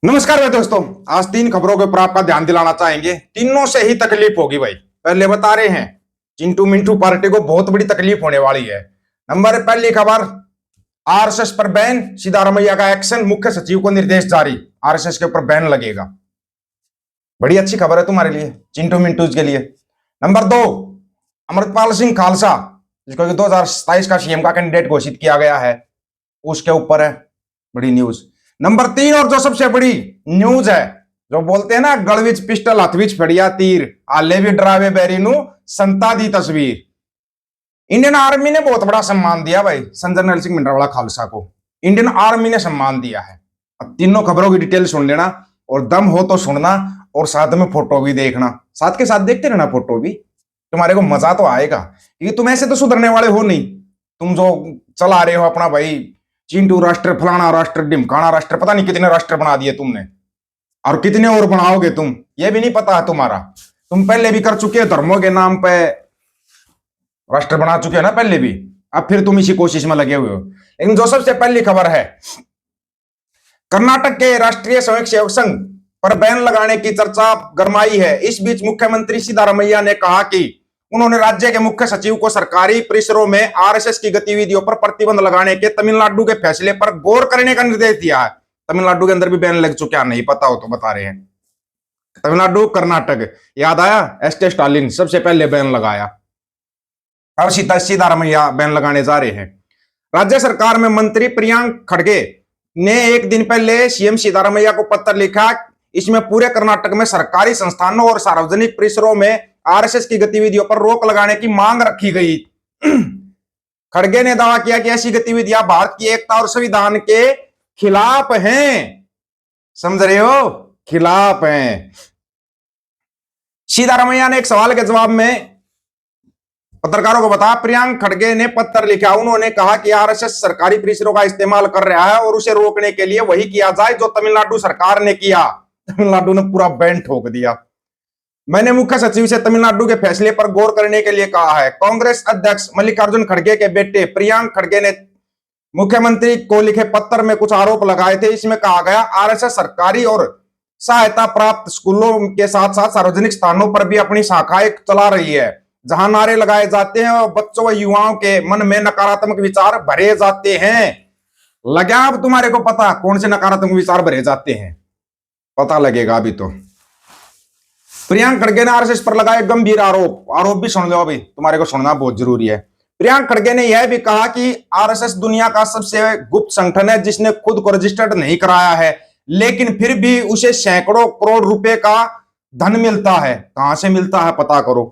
नमस्कार भाई दोस्तों, आज तीन खबरों के ऊपर आपका ध्यान दिलाना चाहेंगे। तीनों से ही तकलीफ होगी भाई। पहले बता रहे हैं, चिंटू मिंटू पार्टी को बहुत बड़ी तकलीफ होने वाली है। पहली खबर, आरएसएस पर बैन, सिद्धारमैया का एक्शन, मुख्य सचिव को निर्देश जारी, आरएसएस के ऊपर बैन लगेगा। बड़ी अच्छी खबर है तुम्हारे लिए, चिंटू मिंटू के लिए। नंबर दो, अमृतपाल सिंह खालसा, जिसको 2027 का सीएम का कैंडिडेट घोषित किया गया है, उसके ऊपर है बड़ी न्यूज। नंबर तीन, और जो सबसे बड़ी न्यूज है, जो बोलते हैं ना, गलविच पिस्टल हथविच फड़िया तीर, आले भी डरावे बैरीनू संता दी तस्वीर। इंडियन आर्मी ने बहुत बड़ा सम्मान दिया भाई संजय नरसिंह सिंह भिंडरावाला खालसा को। इंडियन आर्मी ने सम्मान दिया है। अब तीनों खबरों की डिटेल सुन लेना, और दम हो तो सुनना, और साथ में फोटो भी देखना। साथ के साथ देखते रहना फोटो भी, तुम्हारे को मजा तो आएगा, क्योंकि तुम ऐसे तो सुधरने वाले हो नहीं। तुम जो चला रहे हो अपना भाई, चिंटू राष्ट्र, फलाना राष्ट्र, ढिमकाना राष्ट्र, पता नहीं कितने राष्ट्र बना दिए तुमने, और कितने और बनाओगे तुम, ये भी नहीं पता है तुम्हारा। तुम पहले भी कर चुके हो, धर्मों के नाम पे राष्ट्र बना चुके हो ना पहले भी, अब फिर तुम इसी कोशिश में लगे हुए हो। लेकिन जो सबसे पहली खबर है, कर्नाटक के राष्ट्रीय स्वयं सेवक संघ पर बैन लगाने की चर्चा गरमाई है। इस बीच मुख्यमंत्री सिद्धारमैया ने कहा कि उन्होंने राज्य के मुख्य सचिव को सरकारी परिसरों में आरएसएस की गतिविधियों पर प्रतिबंध लगाने के तमिलनाडु के फैसले पर गौर करने का निर्देश दिया है। तमिलनाडु के अंदर भी बैन लग चुका, नहीं पता हो तो बता रहे हैं। तमिलनाडु, कर्नाटक, याद आया, एस.टी. स्टालिन सबसे पहले बैन लगाया, और सिद्धारमैया बैन लगाने जा रहे हैं। राज्य सरकार में मंत्री प्रियंक खड़गे ने एक दिन पहले सीएम सिद्धारमैया को पत्र लिखा। इसमें पूरे कर्नाटक में सरकारी संस्थानों और सार्वजनिक परिसरों में आरएसएस की गतिविधियों पर रोक लगाने की मांग रखी गई। खड़गे ने दावा किया कि ऐसी गतिविधियां भारत की एकता और संविधान के खिलाफ हैं। समझ रहे हो, खिलाफ हैं। सिद्धारमैया ने एक सवाल के जवाब में पत्रकारों को बताया, प्रियंक खड़गे ने पत्र लिखा। उन्होंने कहा कि आरएसएस सरकारी परिसरों का इस्तेमाल कर रहा है और उसे रोकने के लिए वही किया जाए जो तमिलनाडु सरकार ने किया। तमिलनाडु ने पूरा बैन ठोक दिया। मैंने मुख्य सचिव से तमिलनाडु के फैसले पर गौर करने के लिए कहा है। कांग्रेस अध्यक्ष मल्लिकार्जुन खड़गे के बेटे प्रियंक खड़गे ने मुख्यमंत्री को लिखे पत्र में कुछ आरोप लगाए थे। इसमें कहा गया, आरएसएस सरकारी और सहायता प्राप्त स्कूलों के साथ साथ सार्वजनिक स्थानों पर भी अपनी शाखाएं चला रही है, जहां नारे लगाए जाते हैं और बच्चों व युवाओं के मन में नकारात्मक विचार भरे जाते हैं। लगा अब तुम्हारे को पता कौन से नकारात्मक विचार भरे जाते हैं? पता लगेगा अभी तो। प्रियंक खड़गे ने आरएसएस पर लगाए गंभीर आरोप भी सुन लो अभी, तुम्हारे को सुनना बहुत जरूरी है। प्रियंक खड़गे ने यह भी कहा कि आरएसएस दुनिया का सबसे गुप्त संगठन है, जिसने खुद को रजिस्टर्ड नहीं कराया है, लेकिन फिर भी उसे सैकड़ों करोड़ रुपए का धन मिलता है। कहां से मिलता है पता करो।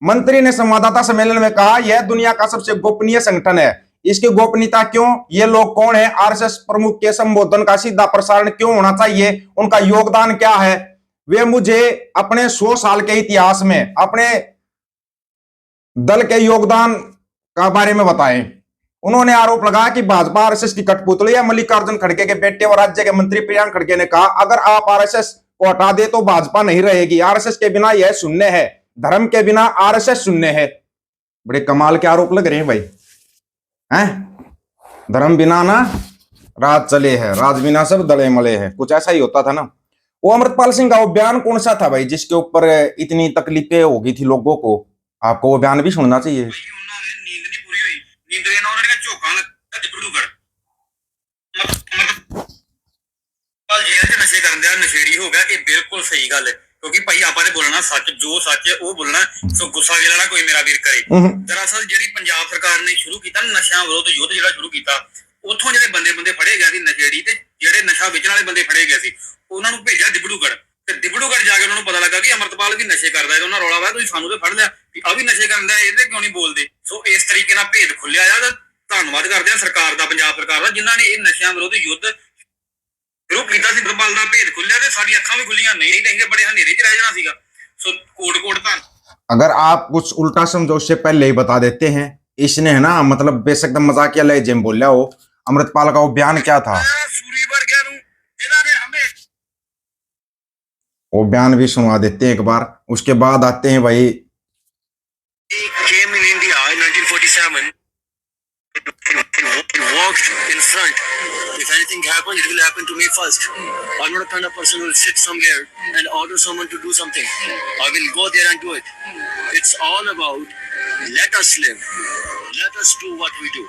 मंत्री ने संवाददाता सम्मेलन में कहा, यह दुनिया का सबसे गोपनीय संगठन है। इसकी गोपनीयता क्यों? ये लोग कौन है? आरएसएस प्रमुख के संबोधन का सीधा प्रसारण क्यों होना चाहिए? उनका योगदान क्या है? वे मुझे अपने 100 साल के इतिहास में अपने दल के योगदान का बारे में बताएं। उन्होंने आरोप लगाया कि भाजपा आरएसएस की कठपुतली है। मल्लिकार्जुन खड़गे के बेटे और राज्य के मंत्री प्रियंक खड़गे ने कहा, अगर आप आरएसएस को हटा दे तो भाजपा नहीं रहेगी। आरएसएस के बिना यह शून्य है, धर्म के बिना आरएसएस शून्य है। बड़े कमाल के आरोप लग रहे हैं भाई, हैं? धर्म बिना ना राज चले है, राज बिना सब दले मले है, कुछ ऐसा ही होता था ना। वो अमृतपाल सिंह का वो बयान कौन सा था भाई, जिसके ऊपर इतनी तकलीफें हो गई थी लोगों को? आपको वो बयान भी सुनना चाहिए। नींद नहीं पूरी हुई, नींद लेना उन्होंने चौका जेल च नशे करन दिया, नशेड़ी हो गया। ये बिल्कुल सही गल है, क्योंकि भाई आपा ने बोलना सच, जो सच है वो बोलना। सो गुस्सा गिला ना कोई मेरा वीर करे। दरअसल ਜਿਹੜੀ ਪੰਜਾਬ ਸਰਕਾਰ ਨੇ ਸ਼ੁਰੂ ਕੀਤਾ ਨਸ਼ਿਆਂ ਵਿਰੁੱਧ ਯੁੱਧ ਜਿਹੜਾ ਸ਼ੁਰੂ ਕੀਤਾ, ਉੱਥੋਂ ਜਿਹੜੇ ਬੰਦੇ ਫੜੇ ਗਏ ਸੀ ਨਸ਼ੇੜੀ, ਤੇ ਜਿਹੜੇ ਨਸ਼ਾ ਵੇਚਣ ਵਾਲੇ ਬੰਦੇ ਫੜੇ ਗਏ ਸੀ, ਉਹਨਾਂ ਨੂੰ ਭੇਜਿਆ ਡਿਬੜੂਗੜ੍ਹ। ਤੇ ਡਿਬੜੂਗੜ੍ਹ ਜਾ ਕੇ ਉਹਨਾਂ ਨੂੰ ਪਤਾ ਲੱਗਾ ਕਿ ਅਮਰਤਪਾਲ ਵੀ ਨਸ਼ੇ ਕਰਦਾ ਹੈ। ਉਹਨਾਂ ਰੌਲਾ ਪਾਇਆ, ਤੁਸੀਂ ਸਾਨੂੰ ਤੇ ਫੜ ਲਿਆ ਵੀ ਆ ਵੀ ਨਸ਼ੇ ਕਰਦਾ, ਇਹਦੇ ਕਿਉਂ ਨਹੀਂ ਬੋਲਦੇ? ਸੋ ਇਸ ਤਰੀਕੇ ਨਾਲ ਭੇਦ ਖੁੱਲਿਆ ਆ। ਧੰਨਵਾਦ ਕਰਦੇ ਆ ਸਰਕਾਰ ਦਾ, ਪੰਜਾਬ ਸਰਕਾਰ ਦਾ, ਜਿਨ੍ਹਾਂ ਨੇ ਇਹ ਨਸ਼ਿਆਂ ਵਿਰੁੱਧ ਯੁੱਧ शुरू किया। अमरतपाल का भेद खुलिया तो साडी अखां भी खुलियां, नहीं तो बड़े हनेरे च रह जाना सीगा। सो कोट कोट धन। अगर आप कुछ उल्टा समझो उससे पहले ही बता देते हैं। इसने है ना, मतलब बेशक एकदम मजाकिया लहजे में बोल रहा हो। अमृतपाल का वो बयान क्या था, वो बयान भी सुनवा देते हैं एक बार, उसके बाद आते हैं भाई। Came in India in 1947 in war walked in front. If anything happens, it will happen to me first. I'm not the kind of person who will sit somewhere and order someone to do something. I will go there and do it. It's all about let us live. Let us do what we do.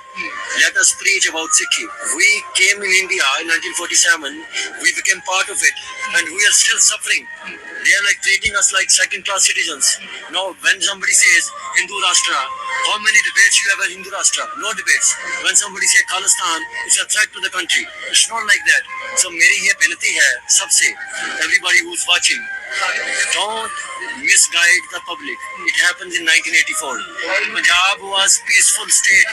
Let us preach about Sikhi. We came in India in 1947. We became part of it, and we are still suffering. They are like treating us like second-class citizens. Now, when somebody says Hindu Rashtra, how many debates you have at Hindu Rashtra? No debates. When somebody says Khalistan, it's a threat to the country. It's not like that. So, मेरी ये विनती है सबसे, everybody who's watching, don't misguide the public. It happened in 1984. Punjab was peaceful state.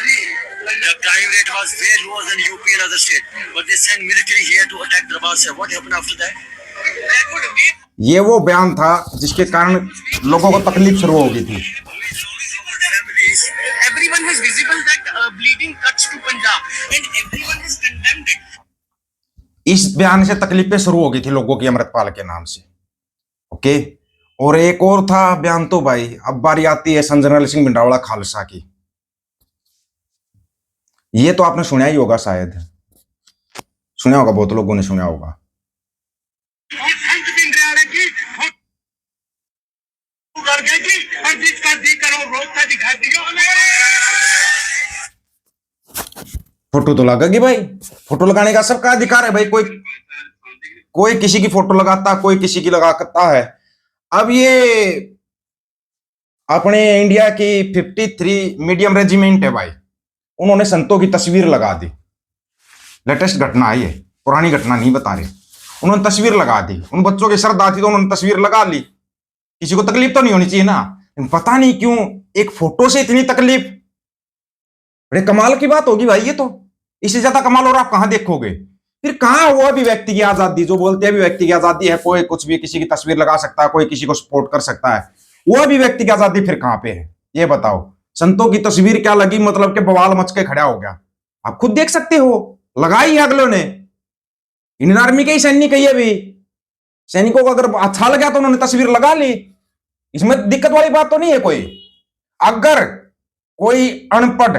The crime rate was way lower than UP and other state. But they sent military here to attack Darbar Sahib. What happened after that? That would make ये वो बयान था जिसके कारण लोगों को तकलीफ शुरू हो गई थी। Everyone was visible that bleeding cuts to Punjab, and everyone has condemned it. इस बयान से तकलीफें शुरू हो गई थी लोगों की अमृतपाल के नाम से। ओके, और एक और था बयान तो भाई, अब बारी आती है संजय सिंह भिंडरावाला खालसा की। ये तो आपने सुना ही होगा, शायद सुना होगा, बहुत लोगों ने सुना होगा। फोटो तो लगेगी भाई, फोटो लगाने का सबका अधिकार है भाई। कोई किसी की फोटो लगाता, कोई किसी की लगाता है। अब ये अपने इंडिया की 53 मीडियम रेजिमेंट है भाई, उन्होंने संतों की तस्वीर लगा दी। लेटेस्ट घटना है ये, पुरानी घटना नहीं बता रहे। उन्होंने तस्वीर लगा दी, उन बच्चों की श्रद्धा थी तो उन्होंने तस्वीर लगा ली। किसी को तकलीफ तो नहीं होनी चाहिए ना, पता नहीं क्यों एक फोटो से इतनी तकलीफ। बड़े कमाल की बात होगी भाई ये तो, इससे ज्यादा कमाल और आप कहां देखोगे। फिर कहां वो अभिव्यक्ति की आजादी, जो बोलते हैं अभिव्यक्ति की आजादी है, कोई कुछ भी किसी की तस्वीर लगा सकता है, कोई किसी को सपोर्ट कर सकता है, वो अभिव्यक्ति की आजादी फिर कहां पे है ये बताओ। संतों की तस्वीर क्या लगी, मतलब के बवाल मच के खड़ा हो गया। आप खुद देख सकते हो, लगाई है अगलों ने। इंडियन आर्मी के ही सैनिक है ये भी, सैनिकों को अगर अच्छा लगा तो उन्होंने तस्वीर लगा ली, इसमें दिक्कत वाली बात तो नहीं है कोई। अगर कोई अनपढ़,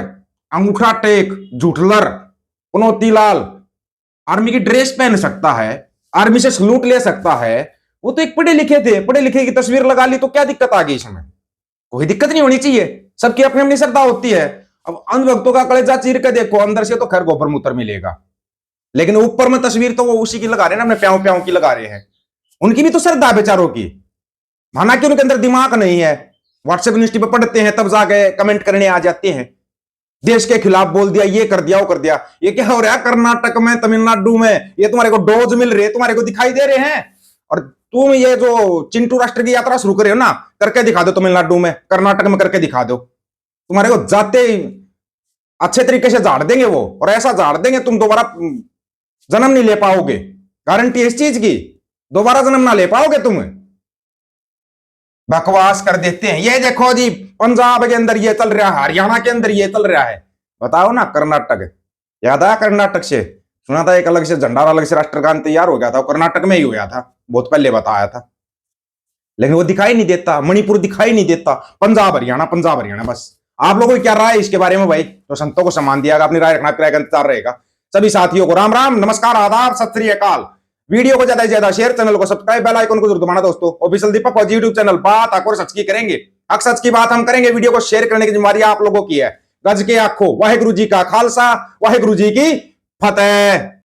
अंगूठा टेक, झूठलर, पुनौतीलाल आर्मी की ड्रेस पहन सकता है, आर्मी से सलूट ले सकता है, वो तो एक पढ़े लिखे थे, पढ़े लिखे की तस्वीर लगा ली, तो क्या दिक्कत आ गई इसमें? कोई दिक्कत नहीं होनी चाहिए, सबकी अपनी अपनी श्रद्धा होती है। अब अंधभक्तों का कलेजा चीर के देखो, अंदर से तो खैर गोबर मूत्र मिलेगा, लेकिन ऊपर में तस्वीर तो वो उसी की लगा रहे हैं ना, अपने प्याओं प्याओं की लगा रहे हैं। उनकी भी तो श्रद्धा बेचारों की, माना कि उनके अंदर दिमाग नहीं है। व्हाट्सएप यूनिवर्सिटी पर पढ़ते हैं तब जाके कमेंट करने आ जाते हैं, देश के खिलाफ बोल दिया, ये कर दिया, वो कर दिया। ये क्या हो रहा है कर्नाटक में, तमिलनाडु में? ये तुम्हारे को डोज मिल रहे, तुम्हारे को दिखाई दे रहे हैं, और तुम ये जो चिंटू राष्ट्र की यात्रा शुरू करे हो ना, करके दिखा दो तमिलनाडु में, कर्नाटक में करके दिखा दो। तुम्हारे को जाते अच्छे तरीके से झाड़ देंगे वो, और ऐसा झाड़ देंगे तुम दोबारा जन्म नहीं ले पाओगे। गारंटी इस चीज की, दोबारा जन्म ना ले पाओगे तुम। बकवास कर देते हैं। ये देखो जी, पंजाब के अंदर ये चल रहा है, हरियाणा के अंदर ये चल रहा है, बताओ ना। कर्नाटक याद आया? कर्नाटक से सुना था एक अलग से झंडा, अलग से राष्ट्रगान तैयार हो गया था, कर्नाटक में ही हो गया था, बहुत पहले बताया था, लेकिन वो दिखाई नहीं देता। मणिपुर दिखाई नहीं देता, पंजाब हरियाणा, पंजाब हरियाणा बस। आप लोगों की क्या राय है इसके बारे में भाई? तो संतों को सम्मान दिया, अपनी राय रखना, किराए का इंतजार रहेगा। सभी साथियों को राम राम, नमस्कार, आदाब, सत श्री अकाल। वीडियो को ज्यादा से ज्यादा शेयर, चैनल को सब्सक्राइब, बेल आइकन को जरूर दबाना दोस्तों। ऑफिशियल दीपक फौजी यूट्यूब चैनल, बात आकर सच की करेंगे, हक सच की बात हम करेंगे। वीडियो को शेयर करने की जिम्मेदारी आप लोगों की है। गज के आखो, वाहेगुरु जी का खालसा, वाहेगुरु जी की फतेह।